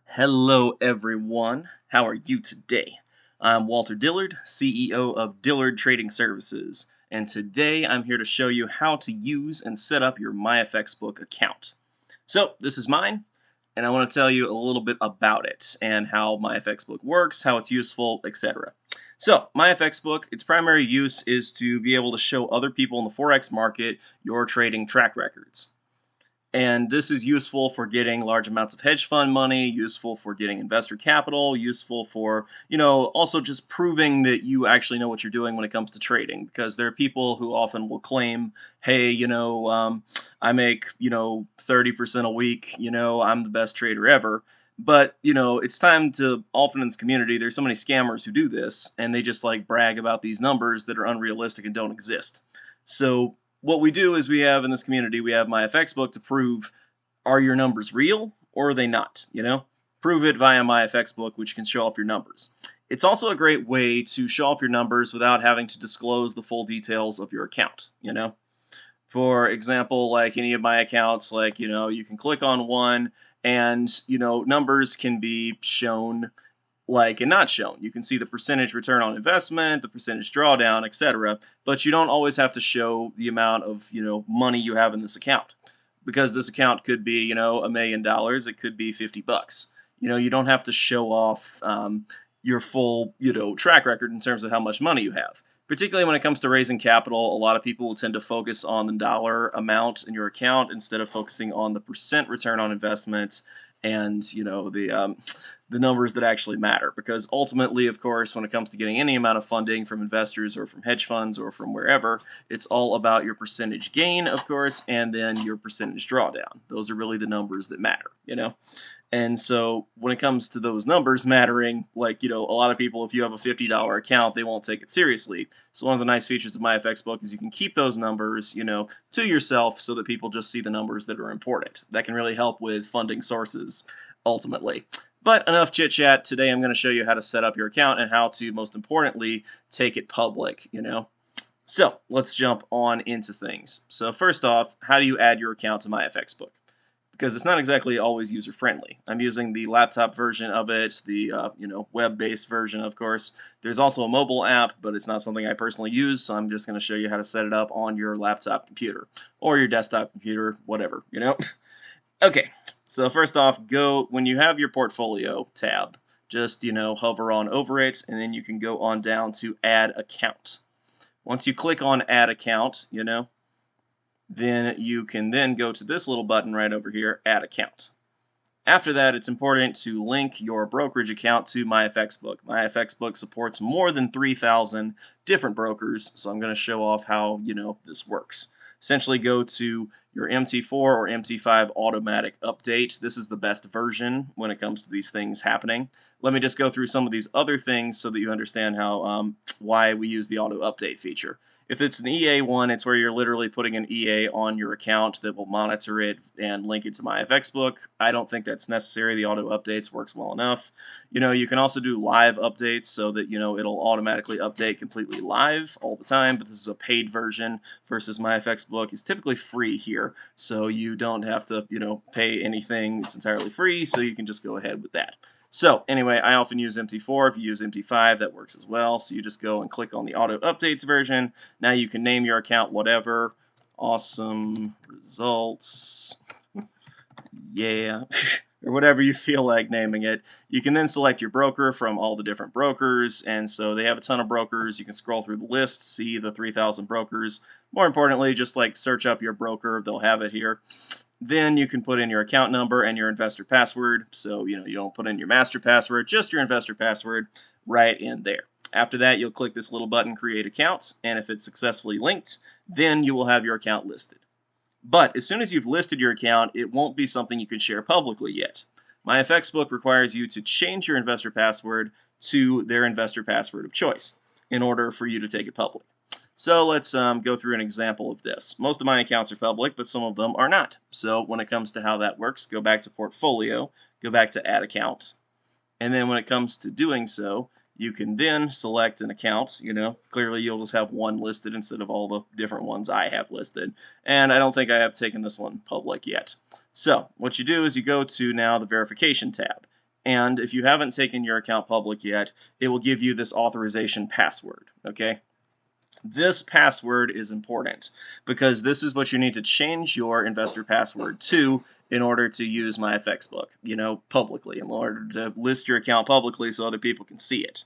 Hello, everyone. How are you today? I'm Walter Dillard, CEO of Dillard Trading Services, and today I'm here to show you how to use and set up your Myfxbook account. So, this is mine, and I want to tell you a little bit about it and how Myfxbook works, how it's useful, etc. So, Myfxbook, its primary use is to be able to show other people in the forex market your trading track records. And this is useful for getting large amounts of hedge fund money, useful for getting investor capital, useful for, also just proving that you actually know what you're doing when it comes to trading. Because there are people who often will claim, hey, I make, 30% a week, I'm the best trader ever. But, it's time to, often in this community, there's so many scammers who do this, and they just like brag about these numbers that are unrealistic and don't exist. So what we do is we have in this community, we have Myfxbook to prove, are your numbers real or are they not? Prove it via Myfxbook, which can show off your numbers. It's also a great way to show off your numbers without having to disclose the full details of your account. For example, like any of my accounts, like, you can click on one and, numbers can be shown and not shown. You can see the percentage return on investment, the percentage drawdown, etc. But you don't always have to show the amount of money you have in this account, because this account could be $1 million. It could be $50. You don't have to show off your full track record in terms of how much money you have. Particularly when it comes to raising capital, a lot of people will tend to focus on the dollar amount in your account instead of focusing on the percent return on investment and the numbers that actually matter. Because ultimately, of course, when it comes to getting any amount of funding from investors or from hedge funds or from wherever, it's all about your percentage gain, of course, and then your percentage drawdown. Those are really the numbers that matter. And so when it comes to those numbers mattering, a lot of people, if you have a $50 account, they won't take it seriously. So one of the nice features of Myfxbook is you can keep those numbers, to yourself so that people just see the numbers that are important. That can really help with funding sources, ultimately. But enough chit chat. Today I'm going to show you how to set up your account and how to, most importantly, take it public. So let's jump on into things. So first off, how do you add your account to Myfxbook? Because it's not exactly always user-friendly. I'm using the laptop version of it, the web-based version, of course. There's also a mobile app, but it's not something I personally use, so I'm just going to show you how to set it up on your laptop computer or your desktop computer, whatever. Okay, so first off, when you have your portfolio tab, just hover on over it, and then you can go on down to Add Account. Once you click on Add Account, then you can then go to this little button right over here, Add Account. After that, it's important to link your brokerage account to Myfxbook. Myfxbook supports more than 3,000 different brokers, so I'm going to show off how this works. Essentially, go to your MT4 or MT5 automatic update. This is the best version when it comes to these things happening. Let me just go through some of these other things so that you understand how why we use the auto update feature. If it's an EA one, it's where you're literally putting an EA on your account that will monitor it and link it to Myfxbook. I don't think that's necessary. The auto updates works well enough. You can also do live updates so that it'll automatically update completely live all the time, but this is a paid version versus Myfxbook is typically free here, so you don't have to pay anything. It's entirely free, so you can just go ahead with that. So anyway, I often use MT4. If you use MT5, that works as well. So you just go and click on the auto updates version. Now you can name your account whatever. Awesome results. Yeah. Or whatever you feel like naming it. You can then select your broker from all the different brokers, and so they have a ton of brokers. You can scroll through the list, see the 3,000 brokers. More importantly, just search up your broker. They'll have it here. Then you can put in your account number and your investor password. So, you don't put in your master password, just your investor password right in there. After that, you'll click this little button, Create Accounts, and if it's successfully linked, then you will have your account listed. But as soon as you've listed your account, it won't be something you can share publicly yet. Myfxbook requires you to change your investor password to their investor password of choice in order for you to take it public. So let's go through an example of this. Most of my accounts are public, but some of them are not. So when it comes to how that works, go back to Portfolio, go back to Add Account, and then when it comes to doing so, you can then select an account. Clearly you'll just have one listed instead of all the different ones I have listed. And I don't think I have taken this one public yet. So what you do is you go to now the verification tab. And if you haven't taken your account public yet, it will give you this authorization password, okay? This password is important because this is what you need to change your investor password to in order to use Myfxbook, publicly, in order to list your account publicly so other people can see it.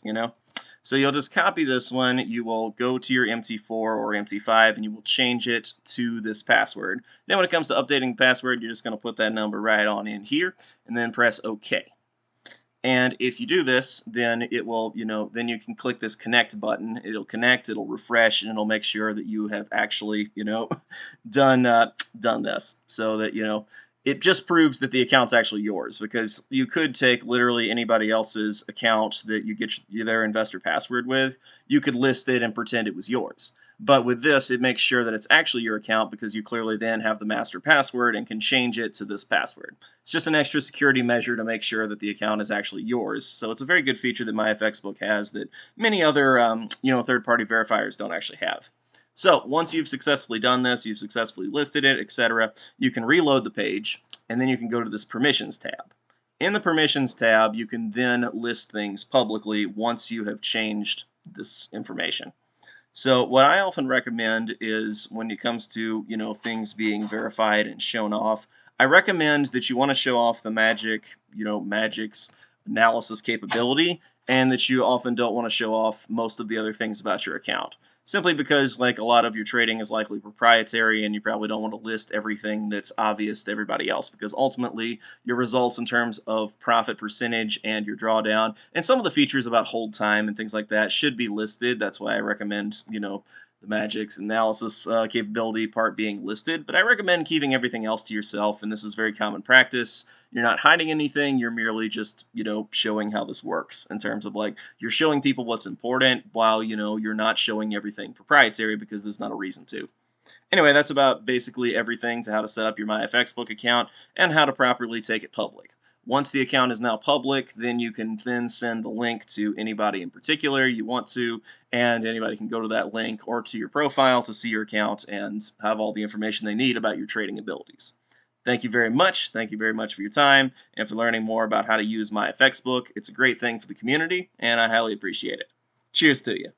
So you'll just copy this one, you will go to your MT4 or MT5 and you will change it to this password. Then when it comes to updating the password, you're just going to put that number right on in here and then press OK. And if you do this, then it will, then you can click this connect button. It'll connect, it'll refresh, and it'll make sure that you have actually, done this, so that it just proves that the account's actually yours. Because you could take literally anybody else's account that you get their investor password with, you could list it and pretend it was yours. But with this, it makes sure that it's actually your account because you clearly then have the master password and can change it to this password. It's just an extra security measure to make sure that the account is actually yours. So it's a very good feature that Myfxbook has that many other third-party verifiers don't actually have. So once you've successfully done this, you've successfully listed it, etc., you can reload the page, and then you can go to this Permissions tab. In the Permissions tab, you can then list things publicly once you have changed this information. So what I often recommend is when it comes to, things being verified and shown off, I recommend that you want to show off the Magic's analysis capability, and that you often don't want to show off most of the other things about your account. Simply because, like, a lot of your trading is likely proprietary, and you probably don't want to list everything that's obvious to everybody else, because ultimately your results in terms of profit percentage and your drawdown and some of the features about hold time and things like that should be listed. That's why I recommend, the Magic's analysis capability part being listed, but I recommend keeping everything else to yourself, and this is very common practice. You're not hiding anything, you're merely just, showing how this works in terms of, like, you're showing people what's important while, you're not showing everything proprietary because there's not a reason to. Anyway, that's about basically everything to how to set up your Myfxbook account and how to properly take it public. Once the account is now public, then you can then send the link to anybody in particular you want to, and anybody can go to that link or to your profile to see your account and have all the information they need about your trading abilities. Thank you very much. Thank you very much for your time and for learning more about how to use Myfxbook. It's a great thing for the community, and I highly appreciate it. Cheers to you.